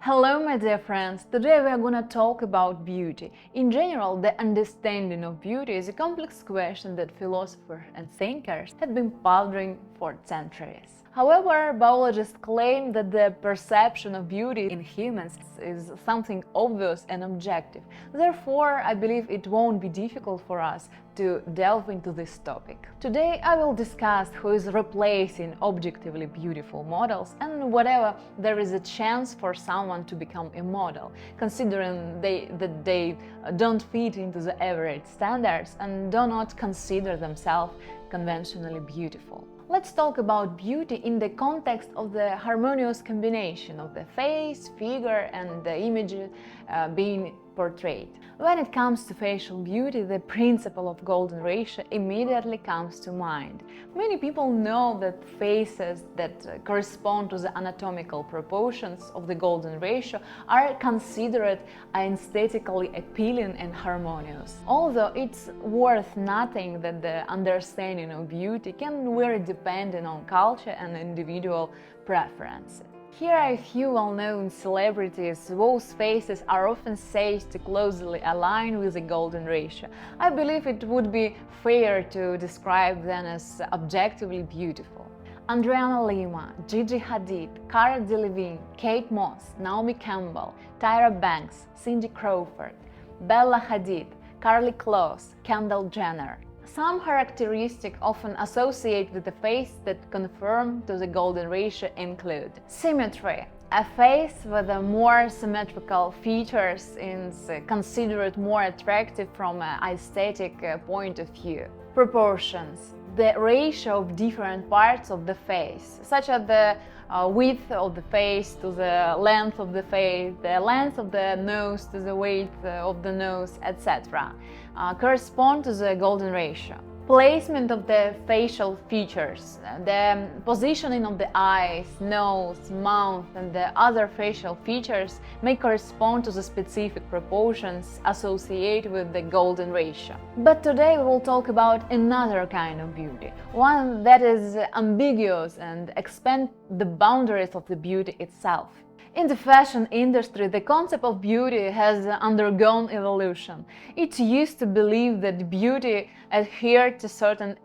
Hello my dear friends, today we are gonna talk about beauty. In general, the understanding of beauty is a complex question that philosophers and thinkers have been pondering for centuries. However, biologists claim that the perception of beauty in humans is something obvious and objective. Therefore, I believe it won't be difficult for us to delve into this topic. Today I will discuss who is replacing objectively beautiful models and whether there is a chance for someone to become a model, considering that they don't fit into the average standards and do not consider themselves conventionally beautiful. Let's talk about beauty in the context of the harmonious combination of the face, figure, and the image being portrayed. When it comes to facial beauty, the principle of golden ratio immediately comes to mind. Many people know that faces that correspond to the anatomical proportions of the golden ratio are considered aesthetically appealing and harmonious. Although it's worth noting that the understanding of beauty can vary depending on culture and individual preferences. Here are a few well-known celebrities whose faces are often said to closely align with the golden ratio. I believe it would be fair to describe them as objectively beautiful. Adriana Lima, Gigi Hadid, Cara Delevingne, Kate Moss, Naomi Campbell, Tyra Banks, Cindy Crawford, Bella Hadid, Karlie Kloss, Kendall Jenner. Some characteristics often associated with the face that conform to the golden ratio include symmetry. A face with more symmetrical features is considered more attractive from an aesthetic point of view. Proportions. The ratio of different parts of the face, such as the width of the face to the length of the face, the length of the nose to the width of the nose, etc., correspond to the golden ratio. Placement of the facial features, the positioning of the eyes, nose, mouth, and the other facial features may correspond to the specific proportions associated with the golden ratio. But today we will talk about another kind of beauty, one that is ambiguous and expands the boundaries of the beauty itself. In the fashion industry, the concept of beauty has undergone evolution. It used to believe that beauty adhered to certain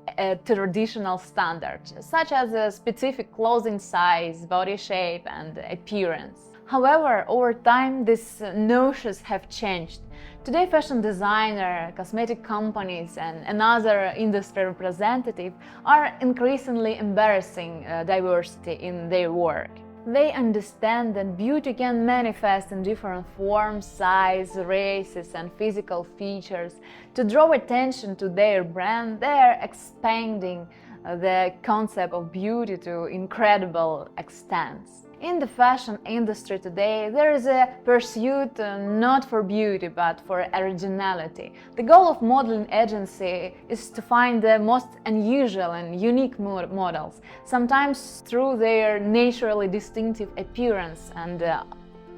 traditional standards, such as a specific clothing size, body shape, and appearance. However, over time, these notions have changed. Today, fashion designers, cosmetic companies, and other industry representatives are increasingly embracing diversity in their work. They understand that beauty can manifest in different forms, size, races, and physical features. To draw attention to their brand, they are expanding the concept of beauty to incredible extents. In the fashion industry today, there is a pursuit not for beauty but for originality. The goal of modeling agency is to find the most unusual and unique models, sometimes through their naturally distinctive appearance and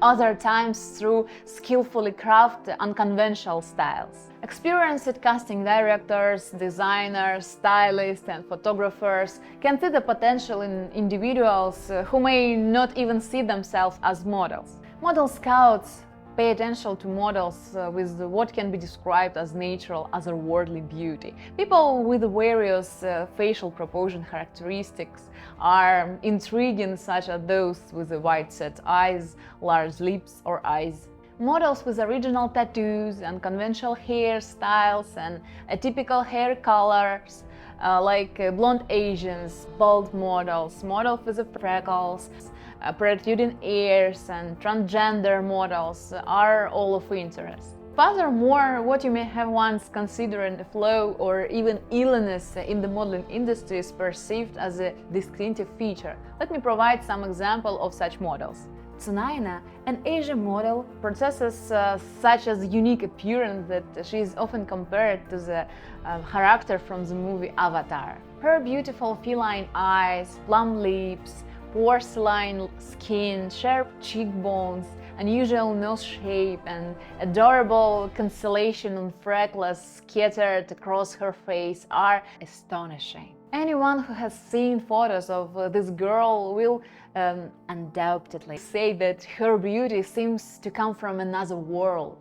other times through skillfully crafted unconventional styles. Experienced casting directors, designers, stylists, and photographers can see the potential in individuals who may not even see themselves as models. Model scouts pay attention to models with what can be described as natural, otherworldly beauty. People with various facial proportion characteristics are intriguing, such as those with wide-set eyes, large lips, or eyes. Models with original tattoos, unconventional hairstyles, and atypical hair colors, like blonde Asians, bald models, models with freckles, protruding ears, and transgender models are all of interest. Furthermore, what you may have once considered a flaw or even illness in the modeling industry is perceived as a distinctive feature. Let me provide some examples of such models. Tsunaina, an Asian model, possesses such a unique appearance that she is often compared to the character from the movie Avatar. Her beautiful feline eyes, plump lips, porcelain skin, sharp cheekbones, unusual nose shape, and adorable constellation of freckles scattered across her face are astonishing. Anyone who has seen photos of this girl will undoubtedly say that her beauty seems to come from another world.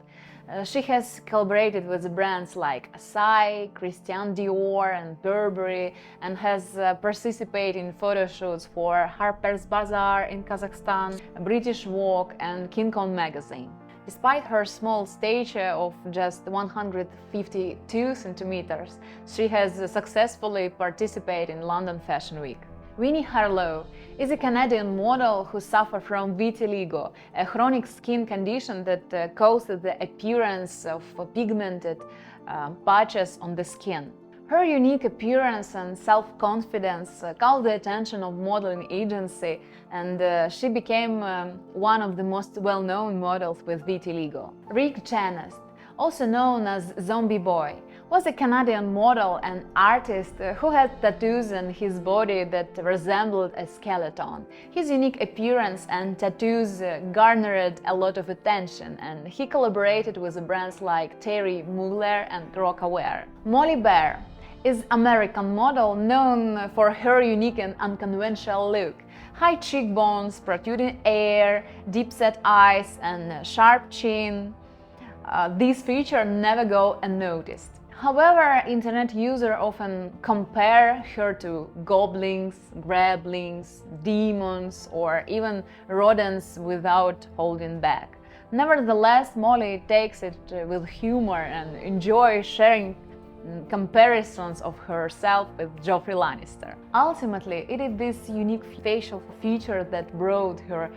She has collaborated with brands like Asai, Christian Dior and Burberry, and has participated in photo shoots for Harper's Bazaar in Kazakhstan, British Vogue and King Kong magazine. Despite her small stature of just 152 centimeters, she has successfully participated in London Fashion Week. Winnie Harlow is a Canadian model who suffers from vitiligo, a chronic skin condition that causes the appearance of pigmented patches on the skin. Her unique appearance and self-confidence caught the attention of modeling agency, and she became one of the most well-known models with vitiligo. Rick Janis, also known as Zombie Boy, was a Canadian model and artist who had tattoos on his body that resembled a skeleton. His unique appearance and tattoos garnered a lot of attention, and he collaborated with brands like Terry Mugler and Rocawear. Molly Bear is an American model known for her unique and unconventional look. High cheekbones, protruding hair, deep-set eyes and sharp chin. These features never go unnoticed. However, internet users often compare her to goblins, gremlins, demons, or even rodents without holding back. Nevertheless, Molly takes it with humor and enjoys sharing comparisons of herself with Joffrey Lannister. Ultimately, it is this unique facial feature that brought her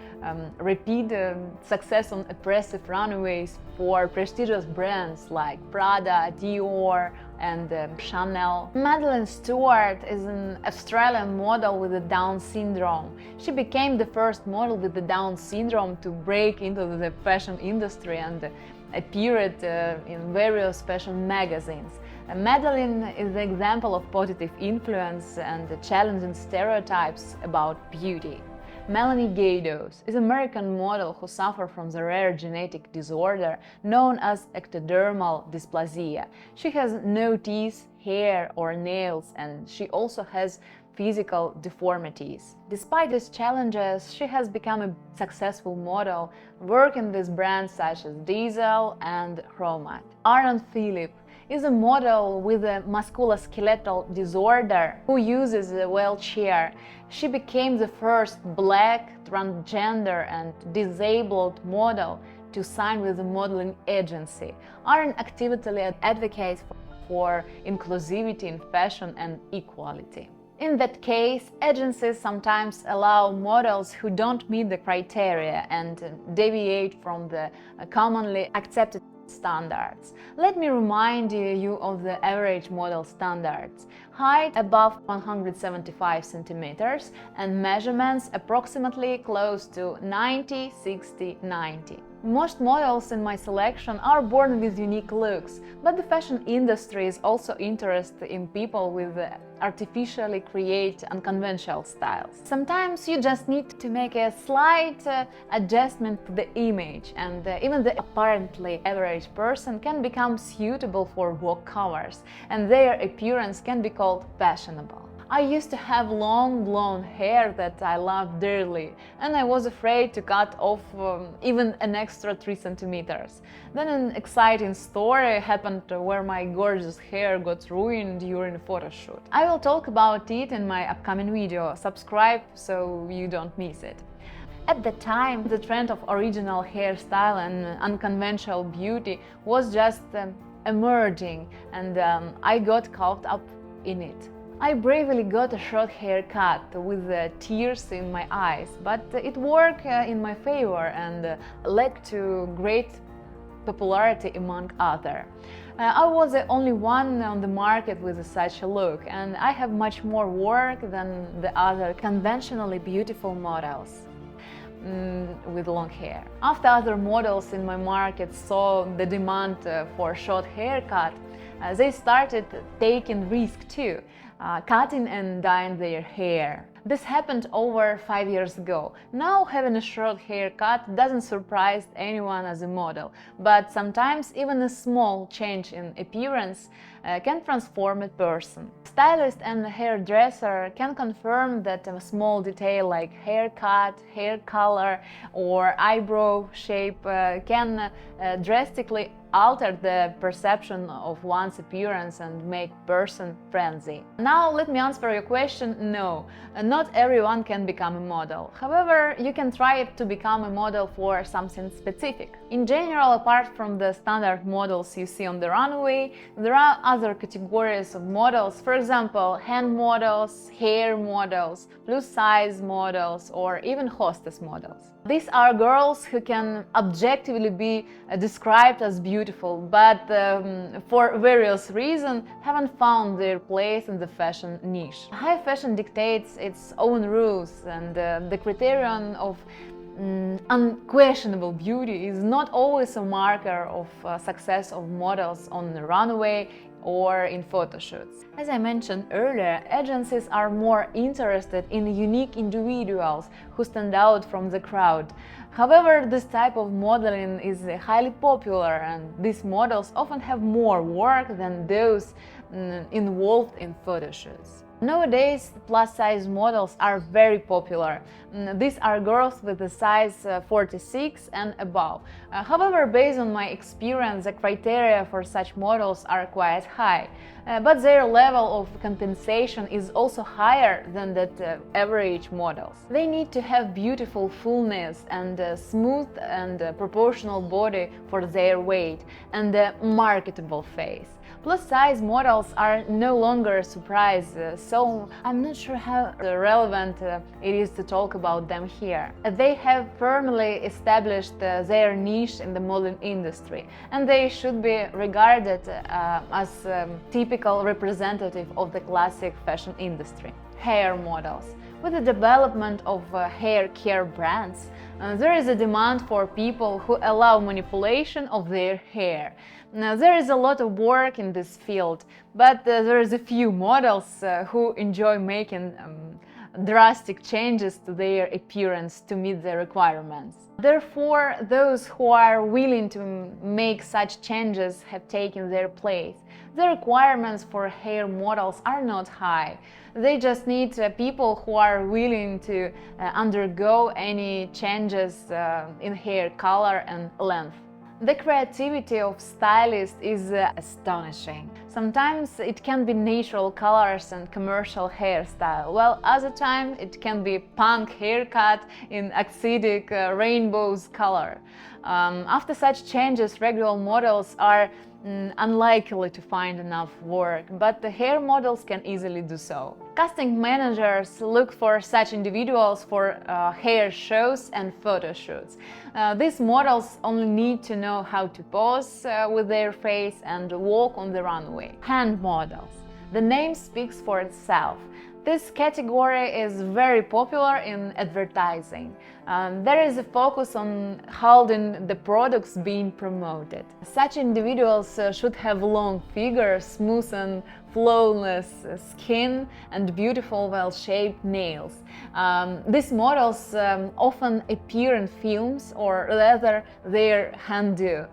repeated success on impressive runways for prestigious brands like Prada, Dior and Chanel. Madeleine Stewart is an Australian model with the Down syndrome. She became the first model with the Down syndrome to break into the fashion industry and appeared in various fashion magazines. Madeleine is an example of positive influence and challenging stereotypes about beauty. Melanie Gaydos is an American model who suffers from the rare genetic disorder known as ectodermal dysplasia. She has no teeth, hair or nails, and she also has physical deformities. Despite these challenges, she has become a successful model, working with brands such as Diesel and Chromat. Aaron Phillip is a model with a musculoskeletal disorder who uses a wheelchair. She became the first Black, transgender and disabled model to sign with a modeling agency. Aaron actively advocates for inclusivity in fashion and equality. In that case, agencies sometimes allow models who don't meet the criteria and deviate from the commonly accepted standards. Let me remind you of the average model standards: height above 175 centimeters and measurements approximately close to 90, 60, 90. Most models in my selection are born with unique looks, but the fashion industry is also interested in people with artificially created unconventional styles. Sometimes you just need to make a slight adjustment to the image, and even the apparently average person can become suitable for Vogue covers, and their appearance can be called fashionable. I used to have long blonde hair that I loved dearly, and I was afraid to cut off even an extra 3 centimeters. Then an exciting story happened where my gorgeous hair got ruined during a photo shoot. I will talk about it in my upcoming video. Subscribe so you don't miss it. At the time, the trend of original hairstyle and unconventional beauty was just emerging, and I got caught up in it. I bravely got a short haircut with tears in my eyes, but it worked in my favor and led to great popularity among others. I was the only one on the market with such a look, and I have much more work than the other conventionally beautiful models with long hair. After other models in my market saw the demand for short haircut, they started taking risk too, cutting and dyeing their hair. This happened over 5 years ago. Now having a short haircut doesn't surprise anyone as a model, but sometimes even a small change in appearance can transform a person. Stylist and hairdresser can confirm that a small detail like haircut, hair color, or eyebrow shape can drastically alter the perception of one's appearance and make person frenzy. Now let me answer your question. No, not everyone can become a model. However, you can try to become a model for something specific. In general, apart from the standard models you see on the runway, there are other categories of models, for example, hand models, hair models, plus-size models, or even hostess models. These are girls who can objectively be described as beautiful, but for various reasons haven't found their place in the fashion niche. High fashion dictates its own rules, and the criterion of unquestionable beauty is not always a marker of success of models on the runway or in photo shoots. As I mentioned earlier, agencies are more interested in unique individuals who stand out from the crowd. However, this type of modeling is highly popular, and these models often have more work than those involved in photo shoots. Nowadays, plus-size models are very popular. These are girls with a size 46 and above. However, based on my experience, the criteria for such models are quite high. But their level of compensation is also higher than that average models. They need to have beautiful fullness and a smooth and proportional body for their weight and a marketable face. Plus-size models are no longer a surprise, so I'm not sure how relevant it is to talk about them here. They have firmly established their niche in the modeling industry, and they should be regarded as typical representative of the classic fashion industry. Hair models. With the development of hair care brands, there is a demand for people who allow manipulation of their hair. Now, there is a lot of work in this field, but there is a few models who enjoy making drastic changes to their appearance to meet their requirements. Therefore, those who are willing to make such changes have taken their place. The requirements for hair models are not high. They just need people who are willing to undergo any changes in hair color and length. The creativity of stylists is astonishing. Sometimes it can be natural colors and commercial hairstyle, while other times it can be punk haircut in acidic rainbows color. After such changes, regular models are unlikely to find enough work, but the hair models can easily do so. Casting managers look for such individuals for hair shows and photo shoots. These models only need to know how to pose with their face and walk on the runway. Hand models. The name speaks for itself. This category is very popular in advertising. There is a focus on holding the products being promoted. Such individuals should have long figures, smooth and flawless skin, and beautiful, well-shaped nails. These models often appear in films, or rather their hand do.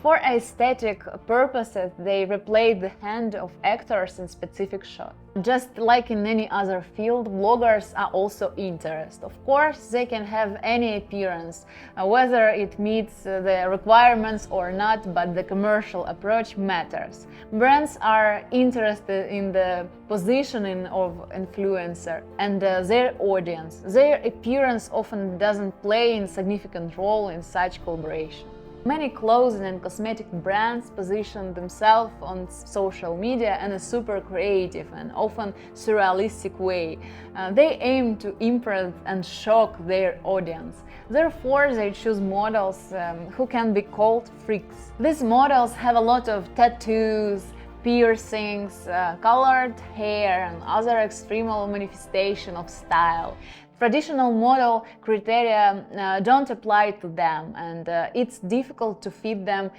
For aesthetic purposes, they replace the hand of actors in specific shots. Just like in any other field, bloggers are also interested. Of course, they can have any appearance, whether it meets the requirements or not, but the commercial approach matters. Brands are interested in the positioning of influencer and their audience. Their appearance often doesn't play a significant role in such collaboration. Many clothing and cosmetic brands position themselves on social media in a super creative and often surrealistic way. They aim to impress and shock their audience. Therefore, they choose models who can be called freaks. These models have a lot of tattoos, piercings, colored hair, and other extreme manifestation of style. Traditional model criteria don't apply to them, and it's difficult to fit them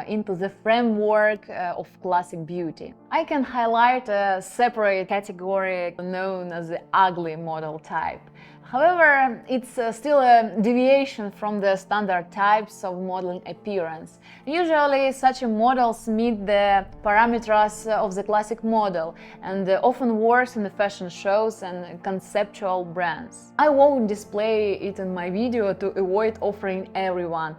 into the framework of classic beauty. I can highlight a separate category known as the ugly model type. However, it's still a deviation from the standard types of modeling appearance. Usually, such models meet the parameters of the classic model and often works in the fashion shows and conceptual brands. I won't display it in my video to avoid offering everyone,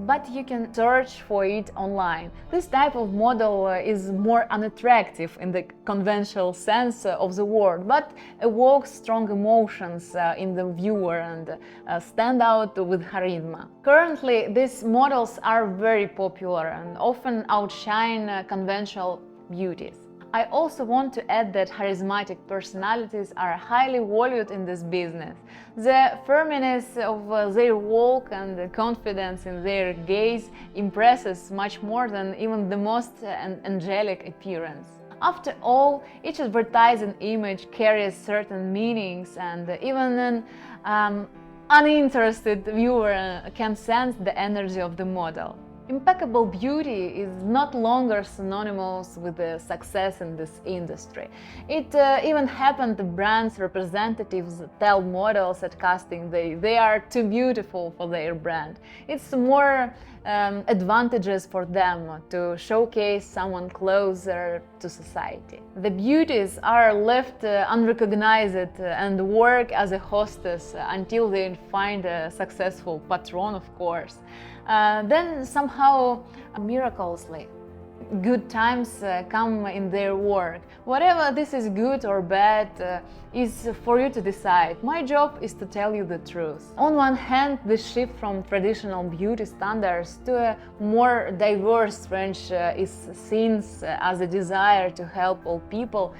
but you can search for it online. This type of model is more unattractive in the conventional sense of the word, but evokes strong emotions in the viewer and stand out with charisma. Currently, these models are very popular and often outshine conventional beauties. I also want to add that charismatic personalities are highly valued in this business. The firmness of their walk and the confidence in their gaze impresses much more than even the most angelic appearance. After all, each advertising image carries certain meanings, and even an uninterested viewer can sense the energy of the model. Impeccable beauty is not longer synonymous with the success in this industry. It even happened the brand's representatives tell models at casting they are too beautiful for their brand. It's more advantageous for them to showcase someone closer to society. The beauties are left unrecognized and work as a hostess until they find a successful patron, of course. Then somehow, miraculously, good times come in their work. Whatever this is good or bad is for you to decide. My job is to tell you the truth. On one hand, the shift from traditional beauty standards to a more diverse range is seen as a desire to help all people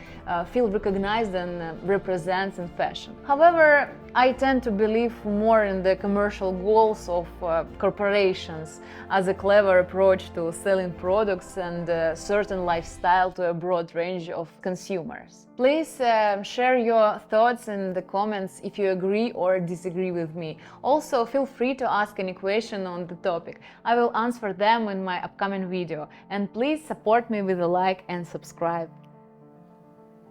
feel recognized and represented in fashion. However, I tend to believe more in the commercial goals of corporations as a clever approach to selling products and a certain lifestyle to a broad range of consumers. Please share your thoughts in the comments if you agree or disagree with me. Also, feel free to ask any question on the topic. I will answer them in my upcoming video. And please support me with a like and subscribe.